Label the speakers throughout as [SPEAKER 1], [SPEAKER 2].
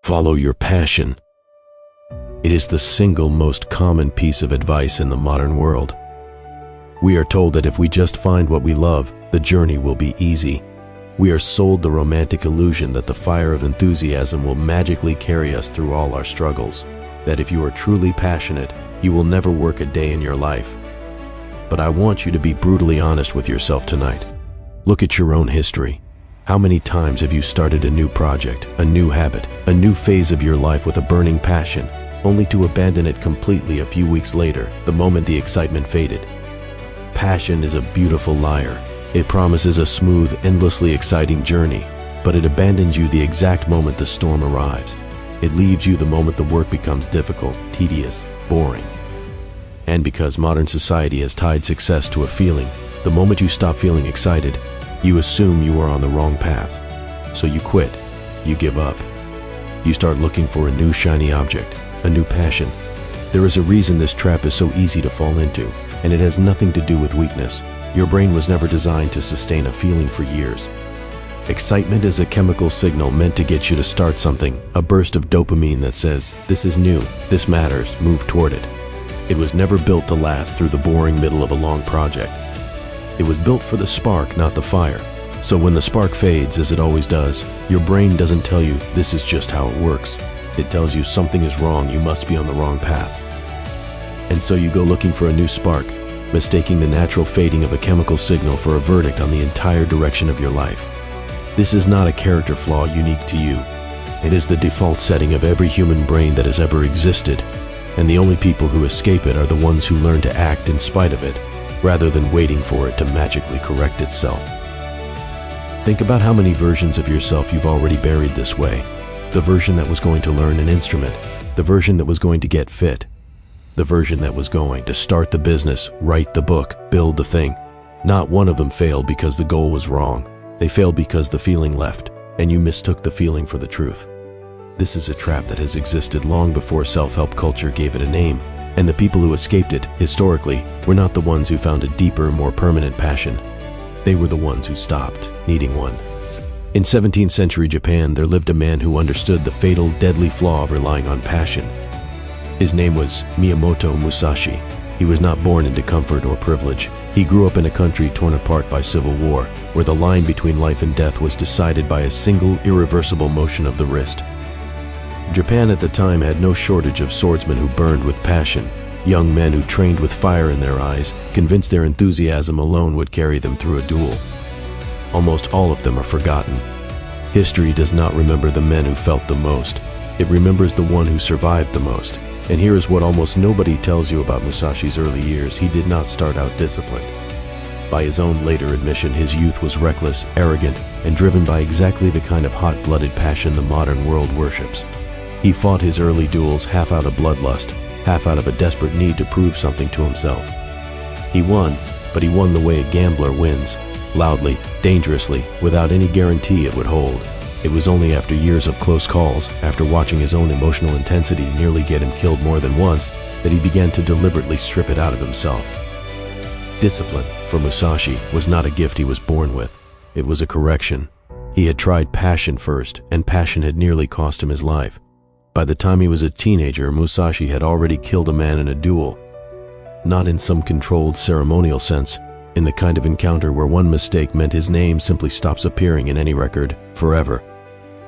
[SPEAKER 1] Follow your passion. It is the single most common piece of advice in the modern world. We are told that if we just find what we love, the journey will be easy. We are sold the romantic illusion that the fire of enthusiasm will magically carry us through all our struggles, that if you are truly passionate, you will never work a day in your life. But I want you to be brutally honest with yourself tonight. Look at your own history. How many times have you started a new project, a new habit, a new phase of your life with a burning passion, only to abandon it completely a few weeks later, the moment the excitement faded? Passion is a beautiful liar. It promises a smooth, endlessly exciting journey, but it abandons you the exact moment the storm arrives. It leaves you the moment the work becomes difficult, tedious, boring. And because modern society has tied success to a feeling, the moment you stop feeling excited, you assume you are on the wrong path. So you quit, you give up. You start looking for a new shiny object, a new passion. There is a reason this trap is so easy to fall into, and it has nothing to do with weakness. Your brain was never designed to sustain a feeling for years. Excitement is a chemical signal meant to get you to start something, a burst of dopamine that says, this is new, this matters, move toward it. It was never built to last through the boring middle of a long project. It was built for the spark, not the fire. So when the spark fades, as it always does, your brain doesn't tell you this is just how it works. It tells you something is wrong, you must be on the wrong path. And so you go looking for a new spark, mistaking the natural fading of a chemical signal for a verdict on the entire direction of your life. This is not a character flaw unique to you. It is the default setting of every human brain that has ever existed, and the only people who escape it are the ones who learn to act in spite of it, rather than waiting for it to magically correct itself. Think about how many versions of yourself you've already buried this way. The version that was going to learn an instrument, the version that was going to get fit, the version that was going to start the business, write the book, build the thing. Not one of them failed because the goal was wrong. They failed because the feeling left, and you mistook the feeling for the truth. This is a trap that has existed long before self-help culture gave it a name, and the people who escaped it, historically, were not the ones who found a deeper, more permanent passion. They were the ones who stopped needing one. In 17th century Japan, there lived a man who understood the fatal, deadly flaw of relying on passion. His name was Miyamoto Musashi. He was not born into comfort or privilege. He grew up in a country torn apart by civil war, where the line between life and death was decided by a single, irreversible motion of the wrist. Japan at the time had no shortage of swordsmen who burned with passion, young men who trained with fire in their eyes, convinced their enthusiasm alone would carry them through a duel. Almost all of them are forgotten. History does not remember the men who felt the most. It remembers the one who survived the most. And here is what almost nobody tells you about Musashi's early years. He did not start out disciplined. By his own later admission, his youth was reckless, arrogant, and driven by exactly the kind of hot-blooded passion the modern world worships. He fought his early duels half out of bloodlust, half out of a desperate need to prove something to himself. He won, but he won the way a gambler wins, loudly, dangerously, without any guarantee it would hold. It was only after years of close calls, after watching his own emotional intensity nearly get him killed more than once, that he began to deliberately strip it out of himself. Discipline, for Musashi, was not a gift he was born with. It was a correction. He had tried passion first, and passion had nearly cost him his life. By the time he was a teenager, Musashi had already killed a man in a duel. Not in some controlled ceremonial sense, in the kind of encounter where one mistake meant his name simply stops appearing in any record, forever.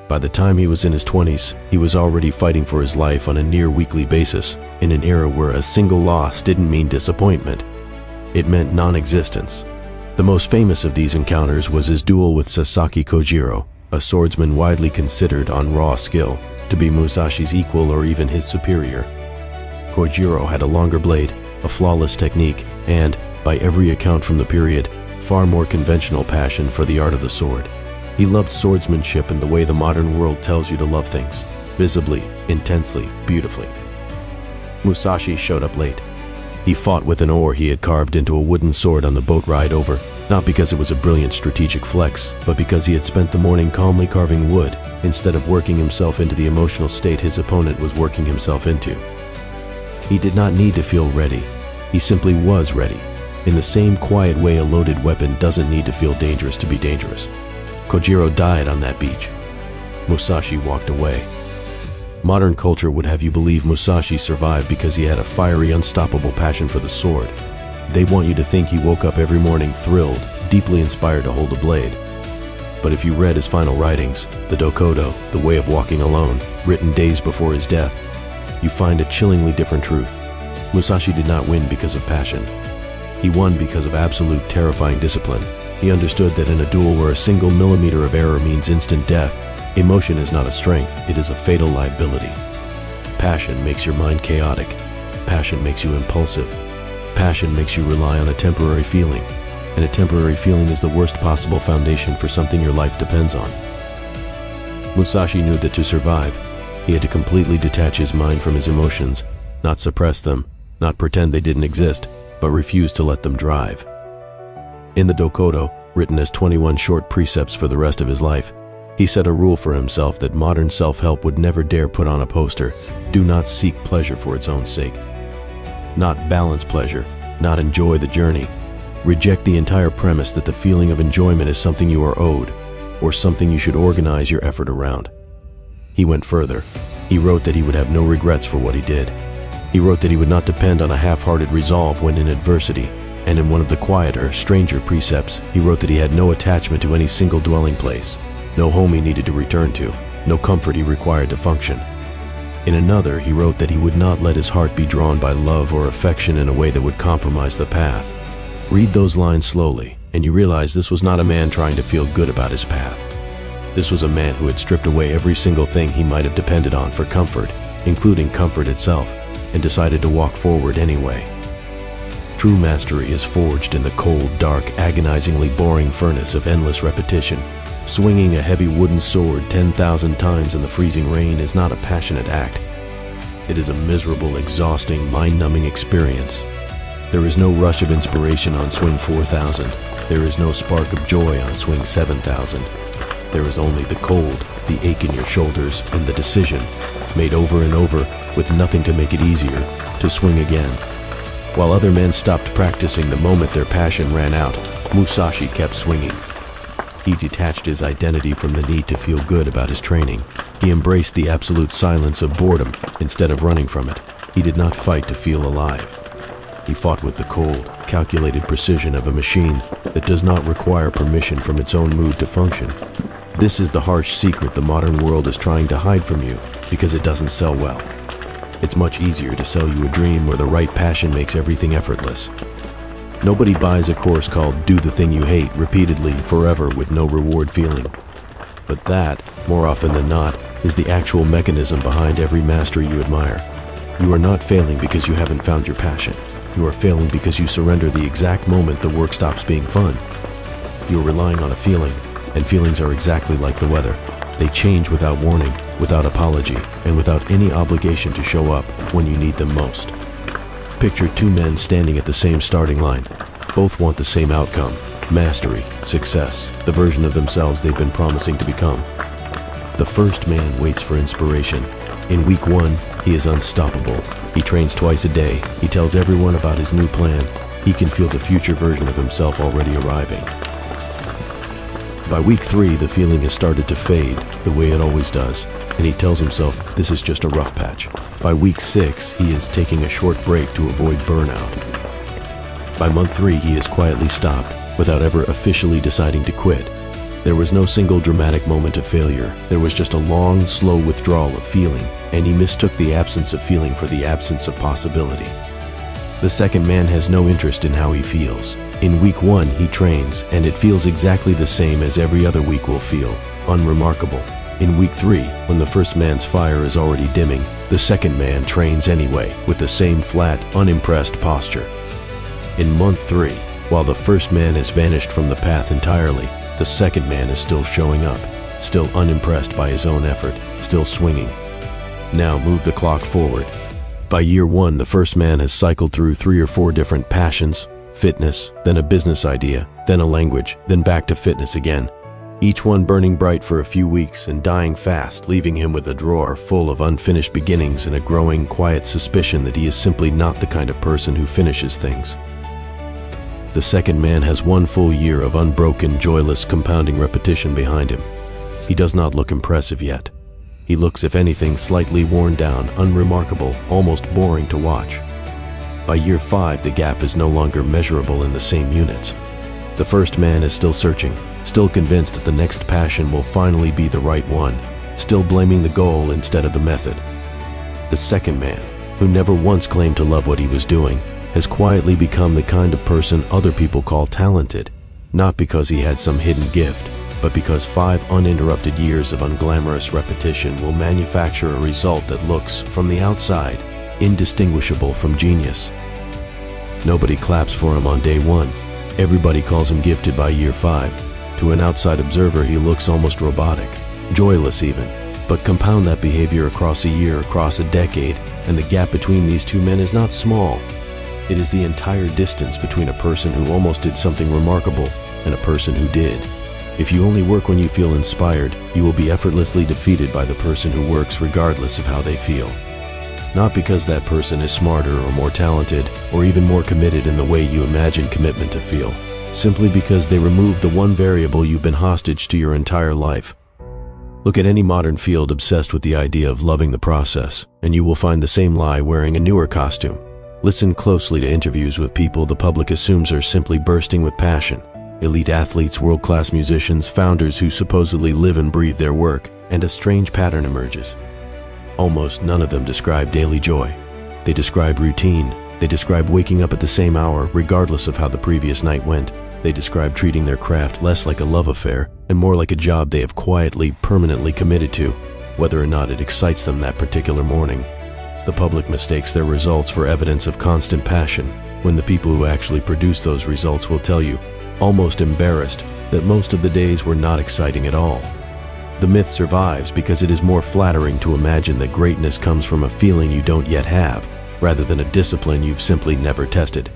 [SPEAKER 1] By the time he was in his 20s, he was already fighting for his life on a near-weekly basis, in an era where a single loss didn't mean disappointment. It meant non-existence. The most famous of these encounters was his duel with Sasaki Kojiro, a swordsman widely considered on raw skill to be Musashi's equal or even his superior. Kojiro had a longer blade, a flawless technique, and, by every account from the period, far more conventional passion for the art of the sword. He loved swordsmanship in the way the modern world tells you to love things, visibly, intensely, beautifully. Musashi showed up late. He fought with an oar he had carved into a wooden sword on the boat ride over, not because it was a brilliant strategic flex, but because he had spent the morning calmly carving wood, instead of working himself into the emotional state his opponent was working himself into. He did not need to feel ready. He simply was ready. In the same quiet way a loaded weapon doesn't need to feel dangerous to be dangerous. Kojiro died on that beach. Musashi walked away. Modern culture would have you believe Musashi survived because he had a fiery, unstoppable passion for the sword. They want you to think he woke up every morning thrilled, deeply inspired to hold a blade. But if you read his final writings, the Dokkodo, The Way of Walking Alone, written days before his death, you find a chillingly different truth. Musashi did not win because of passion. He won because of absolute, terrifying discipline. He understood that in a duel where a single millimeter of error means instant death, emotion is not a strength, it is a fatal liability. Passion makes your mind chaotic. Passion makes you impulsive. Passion makes you rely on a temporary feeling. And a temporary feeling is the worst possible foundation for something your life depends on. Musashi knew that to survive, he had to completely detach his mind from his emotions, not suppress them, not pretend they didn't exist, but refuse to let them drive. In the Dokkodo, written as 21 short precepts for the rest of his life, he set a rule for himself that modern self-help would never dare put on a poster: do not seek pleasure for its own sake. Not balance pleasure, not enjoy the journey. Reject the entire premise that the feeling of enjoyment is something you are owed, or something you should organize your effort around. He went further. He wrote that he would have no regrets for what he did. He wrote that he would not depend on a half-hearted resolve when in adversity, and in one of the quieter, stranger precepts, he wrote that he had no attachment to any single dwelling place, no home he needed to return to, no comfort he required to function. In another, he wrote that he would not let his heart be drawn by love or affection in a way that would compromise the path. Read those lines slowly, and you realize this was not a man trying to feel good about his path. This was a man who had stripped away every single thing he might have depended on for comfort, including comfort itself, and decided to walk forward anyway. True mastery is forged in the cold, dark, agonizingly boring furnace of endless repetition. Swinging a heavy wooden sword 10,000 times in the freezing rain is not a passionate act. It is a miserable, exhausting, mind-numbing experience. There is no rush of inspiration on swing 4,000. There is no spark of joy on swing 7,000. There is only the cold, the ache in your shoulders, and the decision, made over and over with nothing to make it easier, to swing again. While other men stopped practicing the moment their passion ran out, Musashi kept swinging. He detached his identity from the need to feel good about his training. He embraced the absolute silence of boredom instead of running from it. He did not fight to feel alive. He fought with the cold, calculated precision of a machine that does not require permission from its own mood to function. This is the harsh secret the modern world is trying to hide from you because it doesn't sell well. It's much easier to sell you a dream where the right passion makes everything effortless. Nobody buys a course called "Do the Thing You Hate" repeatedly, forever, with no reward feeling. But that, more often than not, is the actual mechanism behind every mastery you admire. You are not failing because you haven't found your passion. You are failing because you surrender the exact moment the work stops being fun. You are relying on a feeling, and feelings are exactly like the weather. They change without warning, without apology, and without any obligation to show up when you need them most. Picture two men standing at the same starting line. Both want the same outcome: mastery, success, the version of themselves they've been promising to become. The first man waits for inspiration. In week 1, he is unstoppable. He trains twice a day. He tells everyone about his new plan. He can feel the future version of himself already arriving. By week 3, the feeling has started to fade, the way it always does, and he tells himself this is just a rough patch. By week 6, he is taking a short break to avoid burnout. By month 3, he has quietly stopped, without ever officially deciding to quit. There was no single dramatic moment of failure. There was just a long, slow withdrawal of feeling, and he mistook the absence of feeling for the absence of possibility. The second man has no interest in how he feels. In week 1, he trains, and it feels exactly the same as every other week will feel: unremarkable. In week 3, when the first man's fire is already dimming, the second man trains anyway, with the same flat, unimpressed posture. In month 3, while the first man has vanished from the path entirely, the second man is still showing up, still unimpressed by his own effort, still swinging. Now move the clock forward. By year 1, the first man has cycled through 3 or 4 different passions: fitness, then a business idea, then a language, then back to fitness again. Each one burning bright for a few weeks and dying fast, leaving him with a drawer full of unfinished beginnings and a growing, quiet suspicion that he is simply not the kind of person who finishes things. The second man has 1 full year of unbroken, joyless, compounding repetition behind him. He does not look impressive yet. He looks, if anything, slightly worn down, unremarkable, almost boring to watch. By year 5, the gap is no longer measurable in the same units. The first man is still searching, still convinced that the next passion will finally be the right one, still blaming the goal instead of the method. The second man, who never once claimed to love what he was doing, has quietly become the kind of person other people call talented, not because he had some hidden gift, but because 5 uninterrupted years of unglamorous repetition will manufacture a result that looks, from the outside, indistinguishable from genius. Nobody claps for him on day 1. Everybody calls him gifted by year 5. To an outside observer, he looks almost robotic, joyless even. But compound that behavior across a year, across a decade, and the gap between these two men is not small. It is the entire distance between a person who almost did something remarkable and a person who did. If you only work when you feel inspired, you will be effortlessly defeated by the person who works regardless of how they feel. Not because that person is smarter or more talented or even more committed in the way you imagine commitment to feel, simply because they remove the one variable you've been hostage to your entire life. Look at any modern field obsessed with the idea of loving the process, and you will find the same lie wearing a newer costume. Listen closely to interviews with people the public assumes are simply bursting with passion. Elite athletes, world-class musicians, founders who supposedly live and breathe their work, and a strange pattern emerges. Almost none of them describe daily joy. They describe routine. They describe waking up at the same hour, regardless of how the previous night went. They describe treating their craft less like a love affair and more like a job they have quietly, permanently committed to, whether or not it excites them that particular morning. The public mistakes their results for evidence of constant passion, when the people who actually produce those results will tell you, almost embarrassed, that most of the days were not exciting at all. The myth survives because it is more flattering to imagine that greatness comes from a feeling you don't yet have, rather than a discipline you've simply never tested.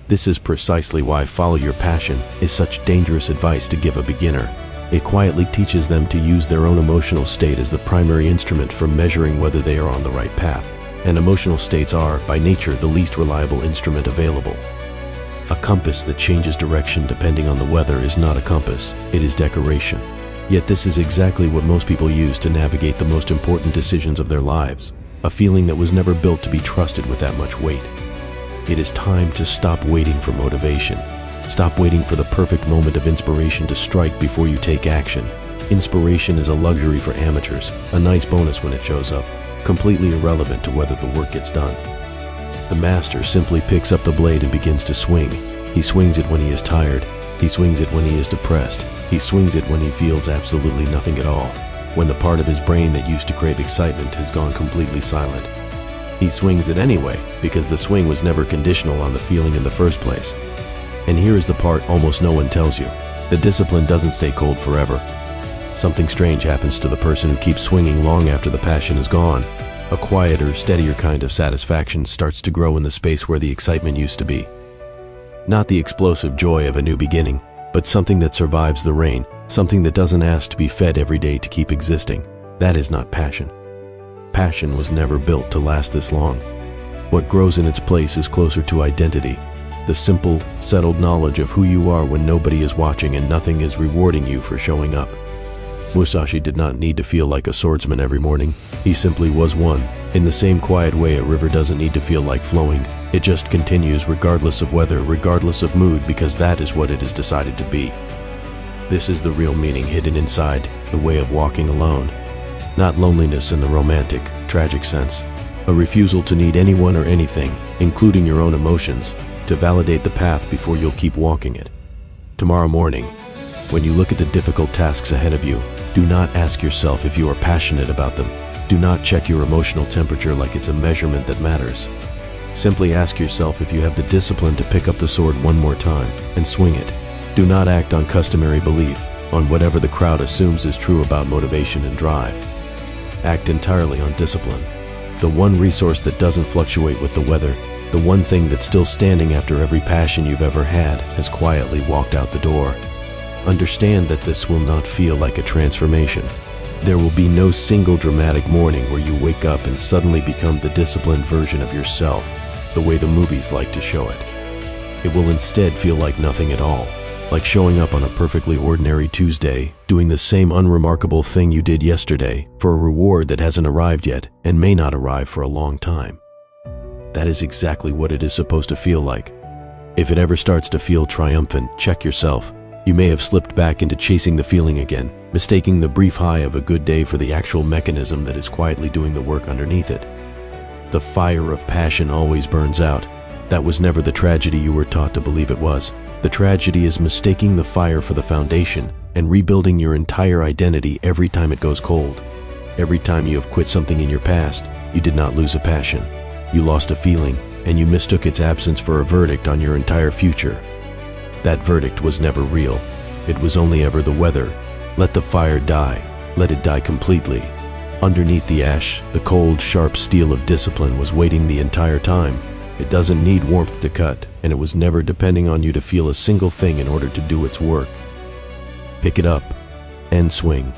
[SPEAKER 1] This is precisely why follow your passion is such dangerous advice to give a beginner. It quietly teaches them to use their own emotional state as the primary instrument for measuring whether they are on the right path. And emotional states are, by nature, the least reliable instrument available. A compass that changes direction depending on the weather is not a compass, it is decoration. Yet this is exactly what most people use to navigate the most important decisions of their lives, a feeling that was never built to be trusted with that much weight. It is time to stop waiting for motivation. Stop waiting for the perfect moment of inspiration to strike before you take action. Inspiration is a luxury for amateurs, a nice bonus when it shows up, completely irrelevant to whether the work gets done. The master simply picks up the blade and begins to swing. He swings it when he is tired. He swings it when he is depressed. He swings it when he feels absolutely nothing at all, when the part of his brain that used to crave excitement has gone completely silent. He swings it anyway, because the swing was never conditional on the feeling in the first place. And here is the part almost no one tells you. The discipline doesn't stay cold forever. Something strange happens to the person who keeps swinging long after the passion is gone. A quieter, steadier kind of satisfaction starts to grow in the space where the excitement used to be. Not the explosive joy of a new beginning, but something that survives the rain, something that doesn't ask to be fed every day to keep existing. That is not passion. Passion was never built to last this long. What grows in its place is closer to identity, the simple, settled knowledge of who you are when nobody is watching and nothing is rewarding you for showing up. Musashi did not need to feel like a swordsman every morning. He simply was one. In the same quiet way a river doesn't need to feel like flowing. It just continues regardless of weather, regardless of mood, because that is what it has decided to be. This is the real meaning hidden inside, the way of walking alone. Not loneliness in the romantic, tragic sense. A refusal to need anyone or anything, including your own emotions, to validate the path before you'll keep walking it. Tomorrow morning, when you look at the difficult tasks ahead of you, do not ask yourself if you are passionate about them. Do not check your emotional temperature like it's a measurement that matters. Simply ask yourself if you have the discipline to pick up the sword one more time and swing it. Do not act on customary belief, on whatever the crowd assumes is true about motivation and drive. Act entirely on discipline. The one resource that doesn't fluctuate with the weather, the one thing that's still standing after every passion you've ever had has quietly walked out the door. Understand that this will not feel like a transformation. There will be no single dramatic morning where you wake up and suddenly become the disciplined version of yourself, the way the movies like to show it. It will instead feel like nothing at all. Like showing up on a perfectly ordinary Tuesday, doing the same unremarkable thing you did yesterday for a reward that hasn't arrived yet and may not arrive for a long time. That is exactly what it is supposed to feel like. If it ever starts to feel triumphant, check yourself. You may have slipped back into chasing the feeling again, mistaking the brief high of a good day for the actual mechanism that is quietly doing the work underneath it. The fire of passion always burns out. That was never the tragedy you were taught to believe it was. The tragedy is mistaking the fire for the foundation and rebuilding your entire identity every time it goes cold. Every time you have quit something in your past, you did not lose a passion. You lost a feeling, and you mistook its absence for a verdict on your entire future. That verdict was never real. It was only ever the weather. Let the fire die. Let it die completely. Underneath the ash, the cold, sharp steel of discipline was waiting the entire time. It doesn't need warmth to cut, and it was never depending on you to feel a single thing in order to do its work. Pick it up and swing.